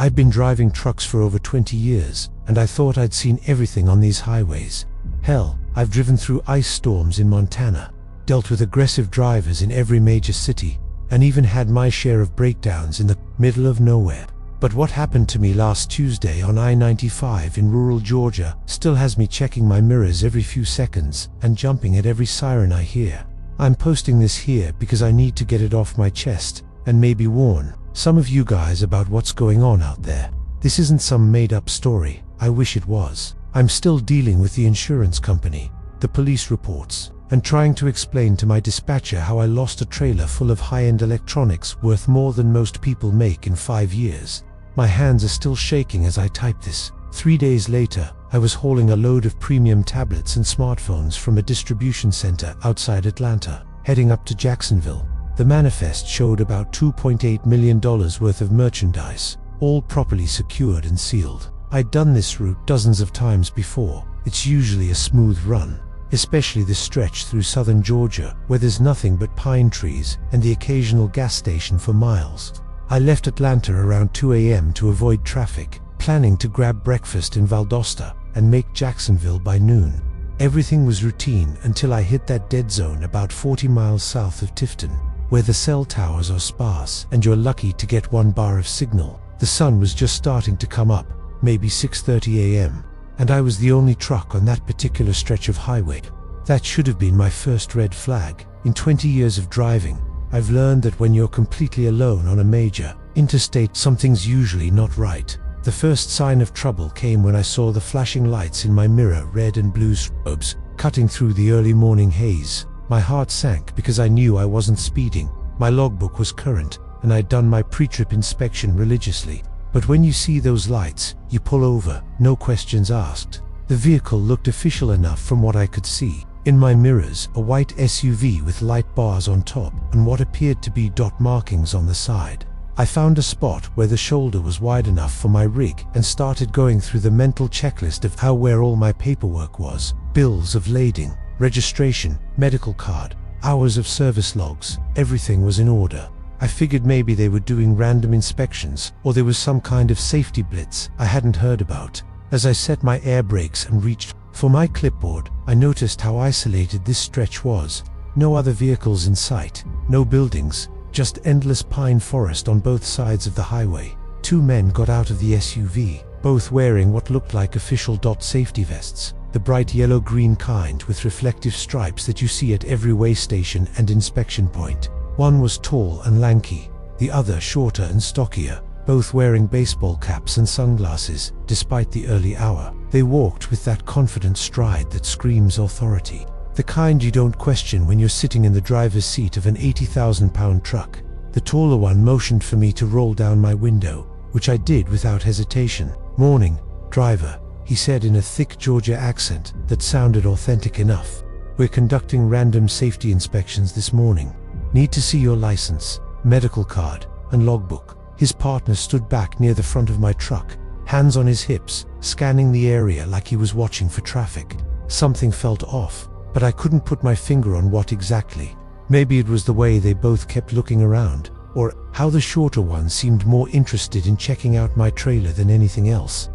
I'd been driving trucks for over 20 years, and I thought I'd seen everything on these highways. Hell, I've driven through ice storms in Montana, dealt with aggressive drivers in every major city, and even had my share of breakdowns in the middle of nowhere. But what happened to me last Tuesday on I-95 in rural Georgia still has me checking my mirrors every few seconds and jumping at every siren I hear. I'm posting this here because I need to get it off my chest and maybe warn some of you guys about what's going on out there. This isn't some made-up story. I wish it was. I'm still dealing with the insurance company, the police reports, and trying to explain to my dispatcher how I lost a trailer full of high-end electronics worth more than most people make in 5 years. My hands are still shaking as I type this. 3 days later, I was hauling a load of premium tablets and smartphones from a distribution center outside Atlanta, heading up to Jacksonville. The manifest showed about $2.8 million worth of merchandise, all properly secured and sealed. I'd done this route dozens of times before. It's usually a smooth run, especially the stretch through southern Georgia, where there's nothing but pine trees and the occasional gas station for miles. I left Atlanta around 2 a.m. to avoid traffic, planning to grab breakfast in Valdosta and make Jacksonville by noon. Everything was routine until I hit that dead zone about 40 miles south of Tifton, where the cell towers are sparse and you're lucky to get 1 bar of signal. The sun was just starting to come up, maybe 6:30 a.m., and I was the only truck on that particular stretch of highway. That should have been my first red flag. In 20 years of driving, I've learned that when you're completely alone on a major interstate, something's usually not right. The first sign of trouble came when I saw the flashing lights in my mirror, red and blue strobes, cutting through the early morning haze. My heart sank because I knew I wasn't speeding. My logbook was current, and I'd done my pre-trip inspection religiously. But when you see those lights, you pull over, no questions asked. The vehicle looked official enough from what I could see. In my mirrors, a white SUV with light bars on top and what appeared to be dot markings on the side. I found a spot where the shoulder was wide enough for my rig and started going through the mental checklist of where all my paperwork was. Bills of lading, registration, medical card, hours of service logs, everything was in order. I figured maybe they were doing random inspections or there was some kind of safety blitz I hadn't heard about. As I set my air brakes and reached for my clipboard, I noticed how isolated this stretch was. No other vehicles in sight, no buildings, just endless pine forest on both sides of the highway. 2 men got out of the SUV, both wearing what looked like official DOT safety vests, the bright yellow-green kind with reflective stripes that you see at every way station and inspection point. One was tall and lanky, the other shorter and stockier, both wearing baseball caps and sunglasses. Despite the early hour, they walked with that confident stride that screams authority. The kind you don't question when you're sitting in the driver's seat of an 80,000-pound truck. The taller one motioned for me to roll down my window, which I did without hesitation. "Morning, driver," he said in a thick Georgia accent that sounded authentic enough. "We're conducting random safety inspections this morning. Need to see your license, medical card, and logbook." His partner stood back near the front of my truck, hands on his hips, scanning the area like he was watching for traffic. Something felt off, but I couldn't put my finger on what exactly. Maybe it was the way they both kept looking around, or how the shorter one seemed more interested in checking out my trailer than anything else.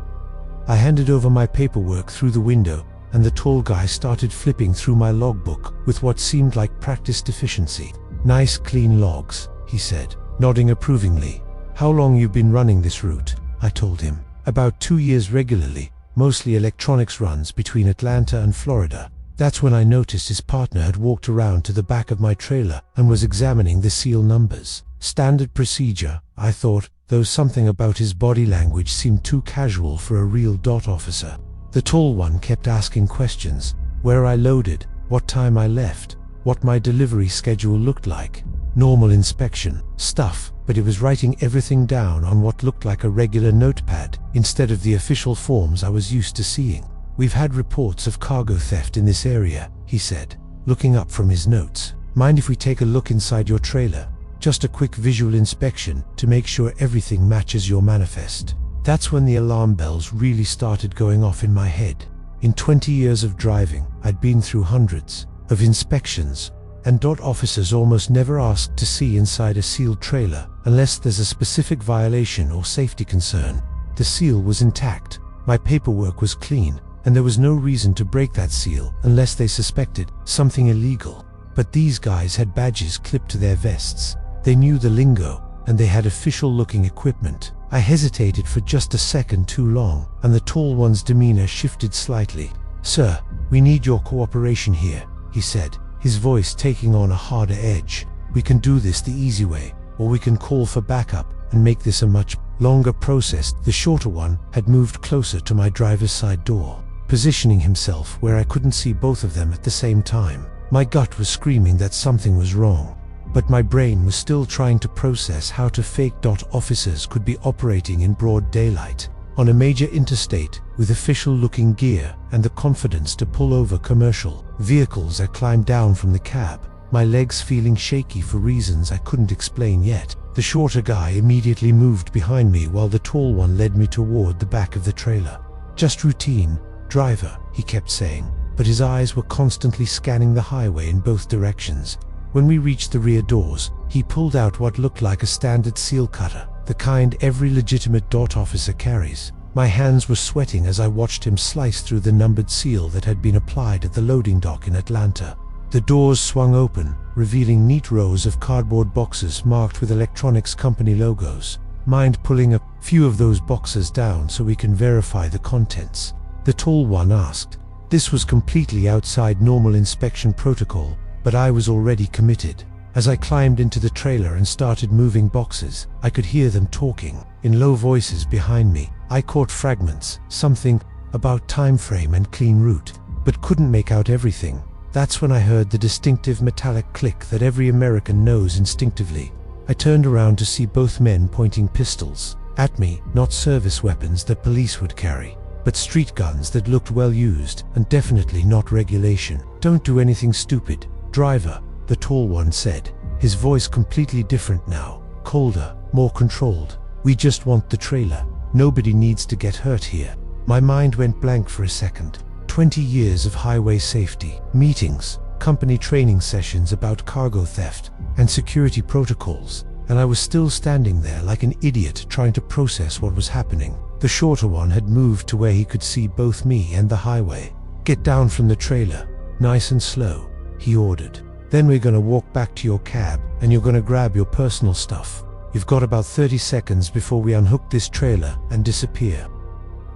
I handed over my paperwork through the window, and the tall guy started flipping through my logbook with what seemed like practiced efficiency. "Nice clean logs," he said, nodding approvingly. "How long you been running this route?" I told him. "About 2 years regularly, mostly electronics runs between Atlanta and Florida." That's when I noticed his partner had walked around to the back of my trailer and was examining the seal numbers. Standard procedure, I thought, though something about his body language seemed too casual for a real DOT officer. The tall one kept asking questions: where I loaded, what time I left, what my delivery schedule looked like. Normal inspection stuff, but it was writing everything down on what looked like a regular notepad instead of the official forms I was used to seeing. "We've had reports of cargo theft in this area," he said, looking up from his notes. "Mind if we take a look inside your trailer? Just a quick visual inspection to make sure everything matches your manifest." That's when the alarm bells really started going off in my head. In 20 years of driving, I'd been through hundreds of inspections, and DOT officers almost never asked to see inside a sealed trailer unless there's a specific violation or safety concern. The seal was intact, my paperwork was clean, and there was no reason to break that seal unless they suspected something illegal. But these guys had badges clipped to their vests. They knew the lingo, and they had official-looking equipment. I hesitated for just a second too long, and the tall one's demeanor shifted slightly. "Sir, we need your cooperation here," he said, his voice taking on a harder edge. "We can do this the easy way, or we can call for backup and make this a much longer process." The shorter one had moved closer to my driver's side door, positioning himself where I couldn't see both of them at the same time. My gut was screaming that something was wrong, but my brain was still trying to process how to fake. Officers could be operating in broad daylight, on a major interstate, with official-looking gear and the confidence to pull over commercial vehicles. I climbed down from the cab, my legs feeling shaky for reasons I couldn't explain yet. The shorter guy immediately moved behind me while the tall one led me toward the back of the trailer. "Just routine, driver," he kept saying, but his eyes were constantly scanning the highway in both directions. When we reached the rear doors, he pulled out what looked like a standard seal cutter, the kind every legitimate officer carries. My hands were sweating as I watched him slice through the numbered seal that had been applied at the loading dock in Atlanta. The doors swung open, revealing neat rows of cardboard boxes marked with electronics company logos. "Mind pulling a few of those boxes down so we can verify the contents?" the tall one asked. This was completely outside normal inspection protocol, but I was already committed. As I climbed into the trailer and started moving boxes, I could hear them talking in low voices behind me. I caught fragments, something about time frame and clean route, but couldn't make out everything. That's when I heard the distinctive metallic click that every American knows instinctively. I turned around to see both men pointing pistols at me, not service weapons that police would carry, but street guns that looked well used and definitely not regulation. "Don't do anything stupid, driver," the tall one said, his voice completely different now, colder, more controlled. "We just want the trailer. Nobody needs to get hurt here." My mind went blank for a second. 20 years of highway safety, meetings, company training sessions about cargo theft and security protocols, and I was still standing there like an idiot trying to process what was happening. The shorter one had moved to where he could see both me and the highway. "Get down from the trailer, nice and slow," he ordered. "Then we're gonna walk back to your cab and you're gonna grab your personal stuff. You've got about 30 seconds before we unhook this trailer and disappear."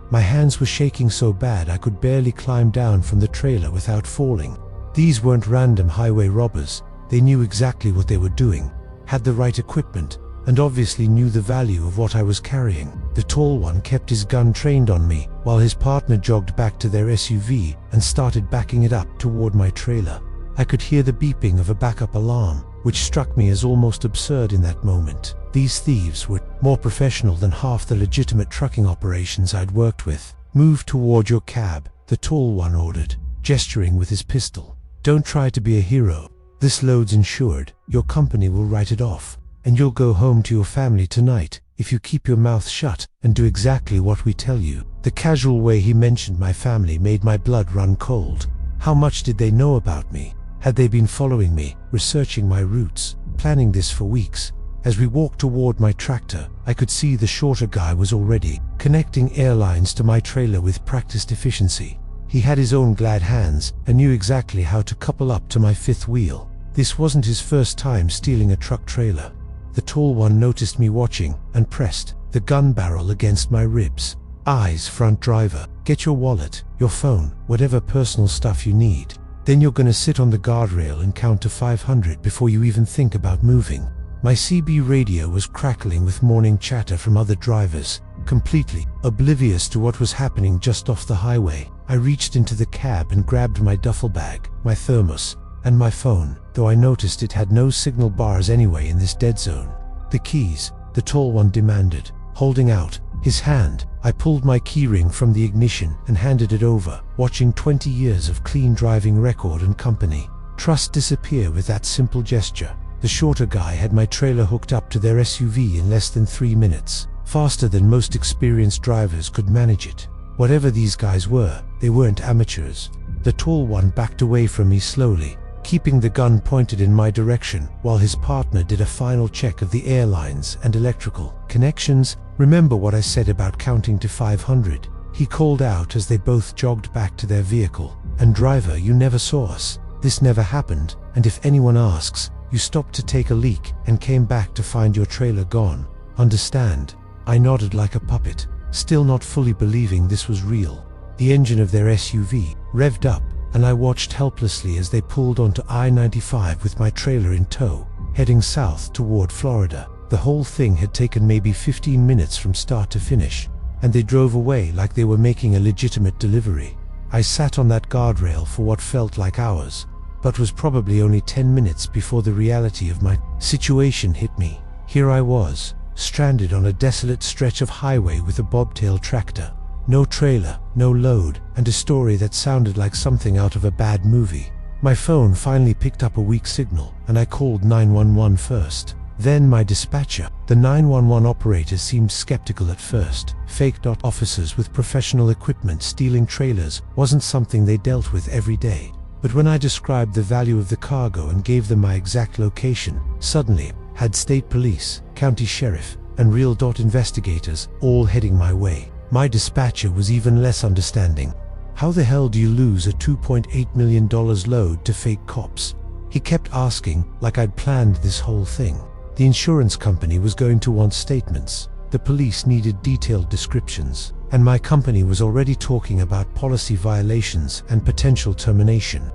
My hands were shaking so bad I could barely climb down from the trailer without falling. These weren't random highway robbers. They knew exactly what they were doing, had the right equipment, and obviously knew the value of what I was carrying. The tall one kept his gun trained on me, while his partner jogged back to their SUV and started backing it up toward my trailer. I could hear the beeping of a backup alarm, which struck me as almost absurd in that moment. These thieves were more professional than half the legitimate trucking operations I'd worked with. "Move toward your cab," the tall one ordered, gesturing with his pistol. "Don't try to be a hero. This load's insured, your company will write it off, and you'll go home to your family tonight if you keep your mouth shut and do exactly what we tell you." The casual way he mentioned my family made my blood run cold. How much did they know about me? Had they been following me, researching my routes, planning this for weeks? As we walked toward my tractor, I could see the shorter guy was already connecting airlines to my trailer with practiced efficiency. He had his own glad hands and knew exactly how to couple up to my fifth wheel. This wasn't his first time stealing a truck trailer. The tall one noticed me watching and pressed the gun barrel against my ribs. "Eyes front, driver. Get your wallet, your phone, whatever personal stuff you need. Then you're gonna sit on the guardrail and count to 500 before you even think about moving." My CB radio was crackling with morning chatter from other drivers, completely oblivious to what was happening just off the highway. I reached into the cab and grabbed my duffel bag, my thermos, and my phone, though I noticed it had no signal bars anyway in this dead zone. "The keys," the tall one demanded, holding out his hand. I pulled my keyring from the ignition and handed it over, watching 20 years of clean driving record and company trust disappear with that simple gesture. The shorter guy had my trailer hooked up to their SUV in less than 3 minutes, faster than most experienced drivers could manage it. Whatever these guys were, they weren't amateurs. The tall one backed away from me slowly, keeping the gun pointed in my direction while his partner did a final check of the airlines and electrical connections. Remember what I said about counting to 500? He called out as they both jogged back to their vehicle. And driver, you never saw us. This never happened, and if anyone asks, you stopped to take a leak and came back to find your trailer gone. Understand? I nodded like a puppet, still not fully believing this was real. The engine of their SUV revved up, and I watched helplessly as they pulled onto I-95 with my trailer in tow, heading south toward Florida. The whole thing had taken maybe 15 minutes from start to finish, and they drove away like they were making a legitimate delivery. I sat on that guardrail for what felt like hours, but was probably only 10 minutes before the reality of my situation hit me. Here I was, stranded on a desolate stretch of highway with a bobtail tractor. No trailer, no load, and a story that sounded like something out of a bad movie. My phone finally picked up a weak signal, and I called 911 first. Then my dispatcher. The 911 operator seemed skeptical at first. Fake officers with professional equipment stealing trailers wasn't something they dealt with every day. But when I described the value of the cargo and gave them my exact location, suddenly, had state police, county sheriff, and real investigators all heading my way. My dispatcher was even less understanding. How the hell do you lose a $2.8 million load to fake cops? He kept asking, like I'd planned this whole thing. The insurance company was going to want statements. The police needed detailed descriptions. And my company was already talking about policy violations and potential termination.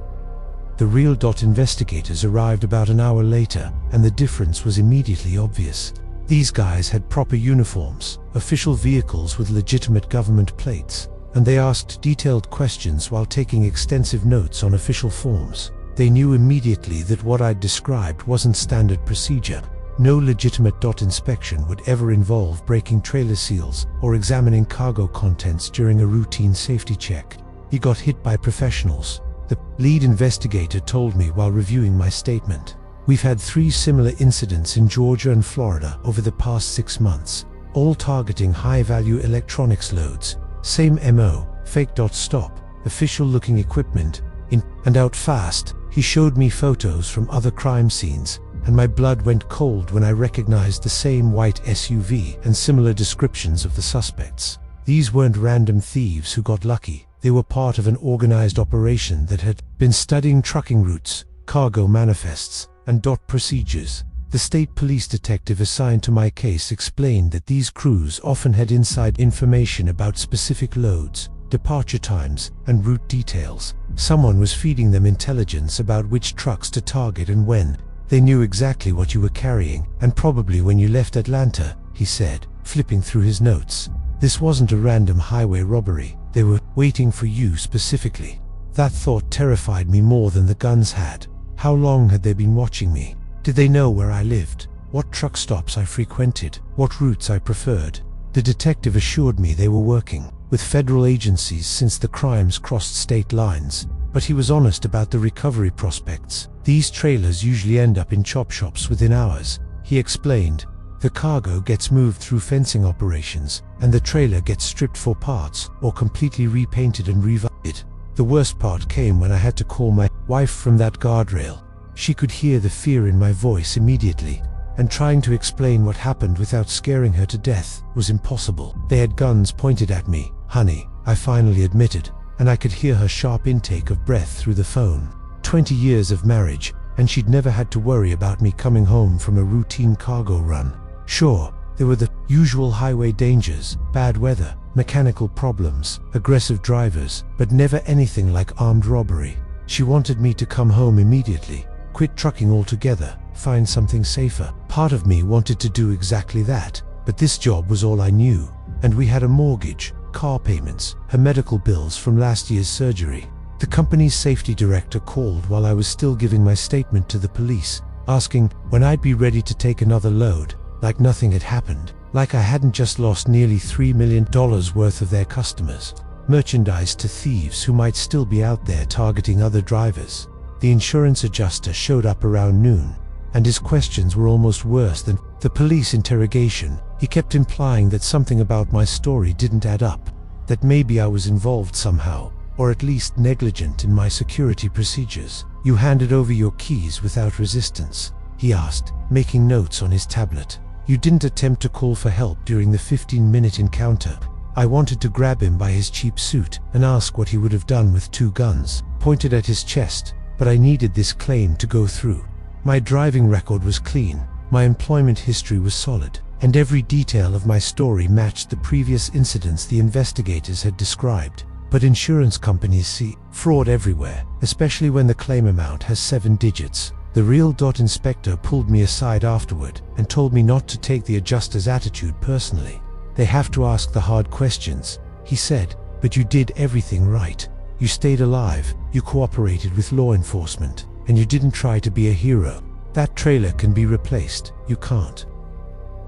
The real investigators arrived about an hour later, and the difference was immediately obvious. These guys had proper uniforms, official vehicles with legitimate government plates, and they asked detailed questions while taking extensive notes on official forms. They knew immediately that what I'd described wasn't standard procedure. No legitimate inspection would ever involve breaking trailer seals or examining cargo contents during a routine safety check. He got hit by professionals. The lead investigator told me while reviewing my statement. We've had 3 similar incidents in Georgia and Florida over the past 6 months, all targeting high-value electronics loads. Same MO, fake stop, official-looking equipment, in and out fast. He showed me photos from other crime scenes, and my blood went cold when I recognized the same white SUV and similar descriptions of the suspects. These weren't random thieves who got lucky. They were part of an organized operation that had been studying trucking routes, cargo manifests, and procedures. The state police detective assigned to my case explained that these crews often had inside information about specific loads, departure times, and route details. Someone was feeding them intelligence about which trucks to target and when. They knew exactly what you were carrying, and probably when you left Atlanta, he said, flipping through his notes. This wasn't a random highway robbery. They were waiting for you specifically. That thought terrified me more than the guns had. How long had they been watching me? Did they know where I lived? What truck stops I frequented? What routes I preferred? The detective assured me they were working with federal agencies since the crimes crossed state lines, but he was honest about the recovery prospects. These trailers usually end up in chop shops within hours, he explained. The cargo gets moved through fencing operations, and the trailer gets stripped for parts or completely repainted and revamped. The worst part came when I had to call my wife from that guardrail. She could hear the fear in my voice immediately, and trying to explain what happened without scaring her to death was impossible. They had guns pointed at me, honey, I finally admitted, and I could hear her sharp intake of breath through the phone. 20 years of marriage, and she'd never had to worry about me coming home from a routine cargo run. Sure, there were the usual highway dangers, bad weather, mechanical problems, aggressive drivers, but never anything like armed robbery. She wanted me to come home immediately, quit trucking altogether, find something safer. Part of me wanted to do exactly that, but this job was all I knew, and we had a mortgage, car payments, her medical bills from last year's surgery. The company's safety director called while I was still giving my statement to the police, asking when I'd be ready to take another load, like nothing had happened. Like I hadn't just lost nearly $3 million worth of their customers, merchandise to thieves who might still be out there targeting other drivers. The insurance adjuster showed up around noon, and his questions were almost worse than the police interrogation. He kept implying that something about my story didn't add up, that maybe I was involved somehow, or at least negligent in my security procedures. "You handed over your keys without resistance?" he asked, making notes on his tablet. "You didn't attempt to call for help during the 15-minute encounter?" I wanted to grab him by his cheap suit and ask what he would have done with 2 guns pointed at his chest, but I needed this claim to go through. My driving record was clean, my employment history was solid, and every detail of my story matched the previous incidents the investigators had described. But insurance companies see fraud everywhere, especially when the claim amount has 7 digits. The real inspector pulled me aside afterward and told me not to take the adjuster's attitude personally. "They have to ask the hard questions," he said, "but you did everything right. You stayed alive, you cooperated with law enforcement, and you didn't try to be a hero. That trailer can be replaced, you can't."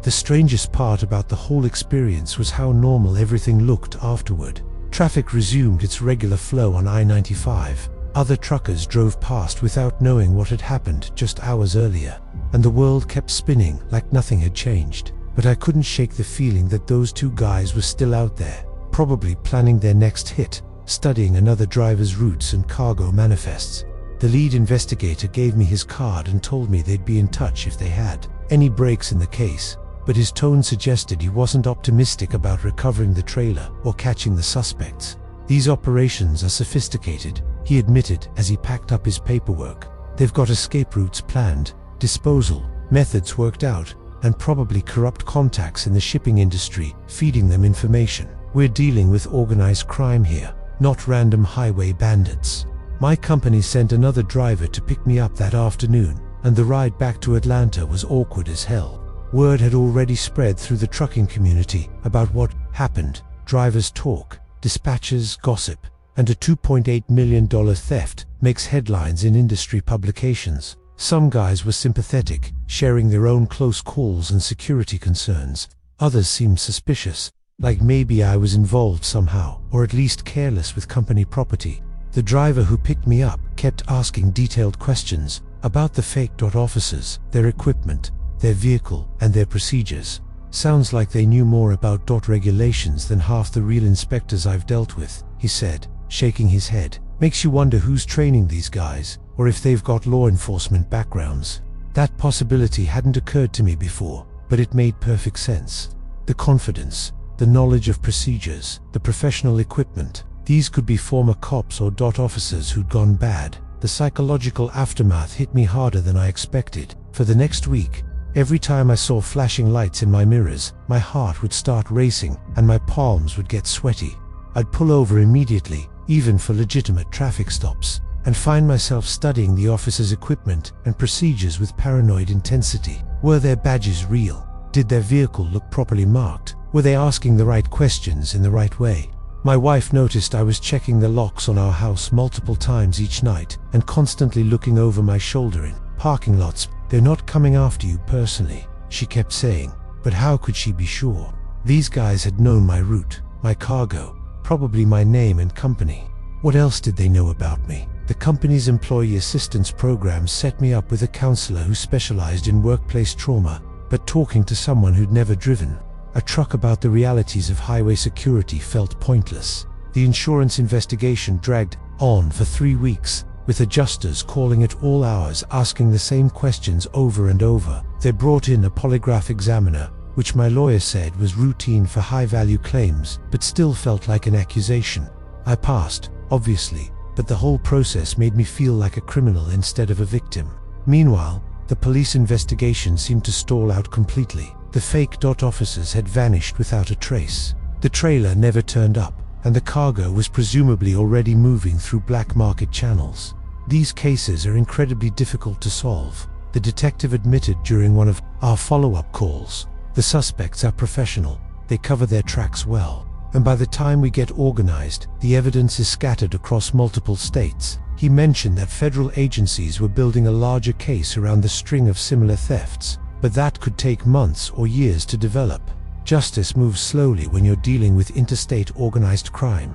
The strangest part about the whole experience was how normal everything looked afterward. Traffic resumed its regular flow on I-95. Other truckers drove past without knowing what had happened just hours earlier, and the world kept spinning like nothing had changed. But I couldn't shake the feeling that those 2 guys were still out there, probably planning their next hit, studying another driver's routes and cargo manifests. The lead investigator gave me his card and told me they'd be in touch if they had any breaks in the case, but his tone suggested he wasn't optimistic about recovering the trailer or catching the suspects. "These operations are sophisticated," he admitted as he packed up his paperwork. "They've got escape routes planned, disposal methods worked out, and probably corrupt contacts in the shipping industry feeding them information. We're dealing with organized crime here, not random highway bandits." My company sent another driver to pick me up that afternoon, and the ride back to Atlanta was awkward as hell. Word had already spread through the trucking community about what happened: drivers talk, dispatchers gossip, and a $2.8 million theft makes headlines in industry publications. Some guys were sympathetic, sharing their own close calls and security concerns. Others seemed suspicious, like maybe I was involved somehow, or at least careless with company property. The driver who picked me up kept asking detailed questions about the fake officers, their equipment, their vehicle, and their procedures. "Sounds like they knew more about regulations than half the real inspectors I've dealt with," he said, shaking his head. "Makes you wonder who's training these guys, or if they've got law enforcement backgrounds." That possibility hadn't occurred to me before, but it made perfect sense. The confidence, the knowledge of procedures, the professional equipment, these could be former cops or officers who'd gone bad. The psychological aftermath hit me harder than I expected. For the next week, every time I saw flashing lights in my mirrors, my heart would start racing and my palms would get sweaty. I'd pull over immediately, even for legitimate traffic stops, and find myself studying the officer's equipment and procedures with paranoid intensity. Were their badges real? Did their vehicle look properly marked? Were they asking the right questions in the right way? My wife noticed I was checking the locks on our house multiple times each night and constantly looking over my shoulder in parking lots. "They're not coming after you personally," she kept saying, but how could she be sure? These guys had known my route, my cargo, probably my name and company. What else did they know about me? The company's employee assistance program set me up with a counselor who specialized in workplace trauma, but talking to someone who'd never driven a truck about the realities of highway security felt pointless. The insurance investigation dragged on for 3 weeks, with adjusters calling at all hours asking the same questions over and over. They brought in a polygraph examiner, which my lawyer said was routine for high-value claims, but still felt like an accusation. I passed, obviously, but the whole process made me feel like a criminal instead of a victim. Meanwhile, the police investigation seemed to stall out completely. The fake officers had vanished without a trace. The trailer never turned up, and the cargo was presumably already moving through black market channels. These cases are incredibly difficult to solve, the detective admitted during one of our follow-up calls. The suspects are professional, they cover their tracks well, and by the time we get organized, the evidence is scattered across multiple states. He mentioned that federal agencies were building a larger case around the string of similar thefts, but that could take months or years to develop. Justice moves slowly when you're dealing with interstate organized crime.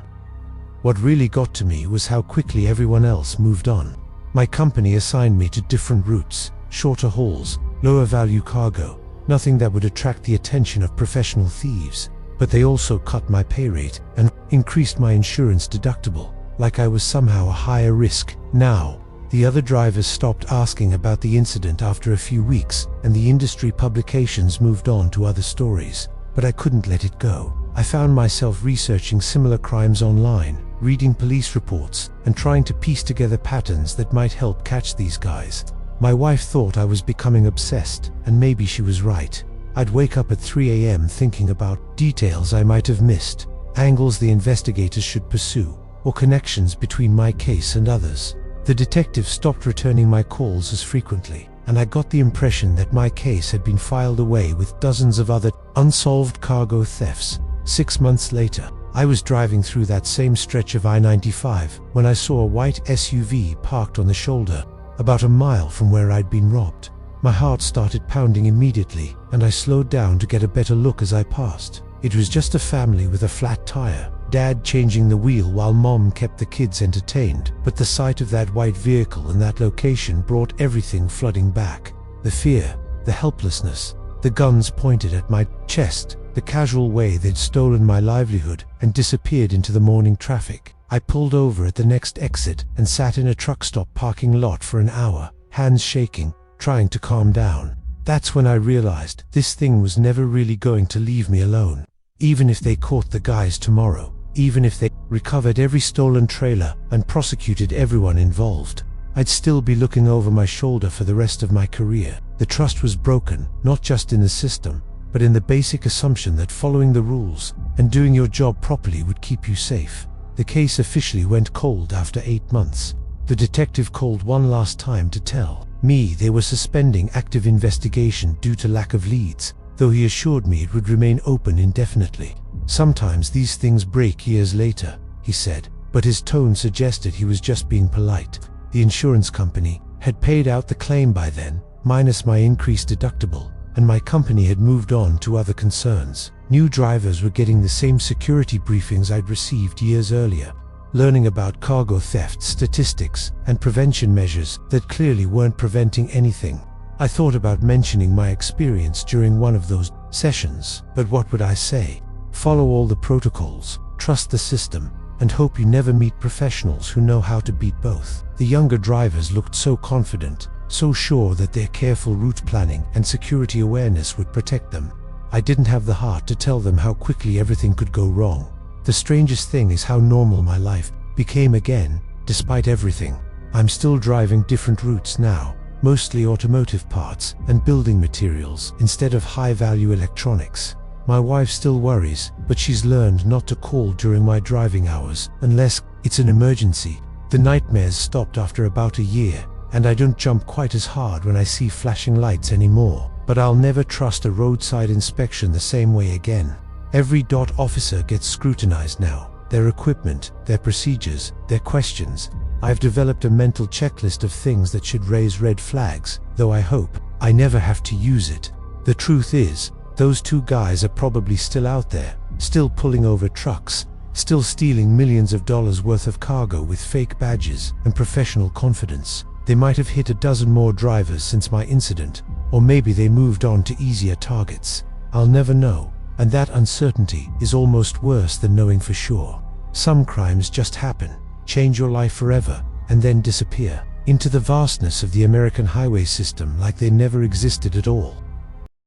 What really got to me was how quickly everyone else moved on. My company assigned me to different routes, shorter hauls, lower value cargo, nothing that would attract the attention of professional thieves, but they also cut my pay rate and increased my insurance deductible. like I was somehow a higher risk. Now, the other drivers stopped asking about the incident after a few weeks, and the industry publications moved on to other stories. But I couldn't let it go. I found myself researching similar crimes online, reading police reports, and trying to piece together patterns that might help catch these guys. My wife thought I was becoming obsessed, and maybe she was right. I'd wake up at 3 a.m. thinking about details I might have missed, angles the investigators should pursue, or connections between my case and others. The detective stopped returning my calls as frequently, and I got the impression that my case had been filed away with dozens of other unsolved cargo thefts. 6 months later, I was driving through that same stretch of I-95 when I saw a white SUV parked on the shoulder, about a mile from where I'd been robbed. My heart started pounding immediately, and I slowed down to get a better look as I passed. It was just a family with a flat tire, Dad changing the wheel while Mom kept the kids entertained. But the sight of that white vehicle in that location brought everything flooding back. The fear, the helplessness, the guns pointed at my chest, the casual way they'd stolen my livelihood and disappeared into the morning traffic. I pulled over at the next exit and sat in a truck stop parking lot for an hour, hands shaking, trying to calm down. That's when I realized this thing was never really going to leave me alone. Even if they caught the guys tomorrow, even if they recovered every stolen trailer and prosecuted everyone involved, I'd still be looking over my shoulder for the rest of my career. The trust was broken, not just in the system, but in the basic assumption that following the rules and doing your job properly would keep you safe. The case officially went cold after 8 months. The detective called one last time to tell me they were suspending active investigation due to lack of leads, though he assured me it would remain open indefinitely. Sometimes these things break years later, he said, but his tone suggested he was just being polite. The insurance company had paid out the claim by then, minus my increased deductible, and my company had moved on to other concerns. New drivers were getting the same security briefings I'd received years earlier, learning about cargo theft statistics and prevention measures that clearly weren't preventing anything. I thought about mentioning my experience during one of those sessions, but what would I say? Follow all the protocols, trust the system, and hope you never meet professionals who know how to beat both. The younger drivers looked so confident, so sure that their careful route planning and security awareness would protect them. I didn't have the heart to tell them how quickly everything could go wrong. The strangest thing is how normal my life became again, despite everything. I'm still driving different routes now, mostly automotive parts and building materials instead of high-value electronics. My wife still worries, but she's learned not to call during my driving hours unless it's an emergency. The nightmares stopped after about a year, and I don't jump quite as hard when I see flashing lights anymore. But I'll never trust a roadside inspection the same way again. Every DOT officer gets scrutinized now. Their equipment, their procedures, their questions. I've developed a mental checklist of things that should raise red flags, though I hope I never have to use it. The truth is, those two guys are probably still out there, still pulling over trucks, still stealing millions of dollars worth of cargo with fake badges and professional confidence. They might have hit a dozen more drivers since my incident, or maybe they moved on to easier targets. I'll never know, and that uncertainty is almost worse than knowing for sure. Some crimes just happen, change your life forever, and then disappear into the vastness of the American highway system like they never existed at all.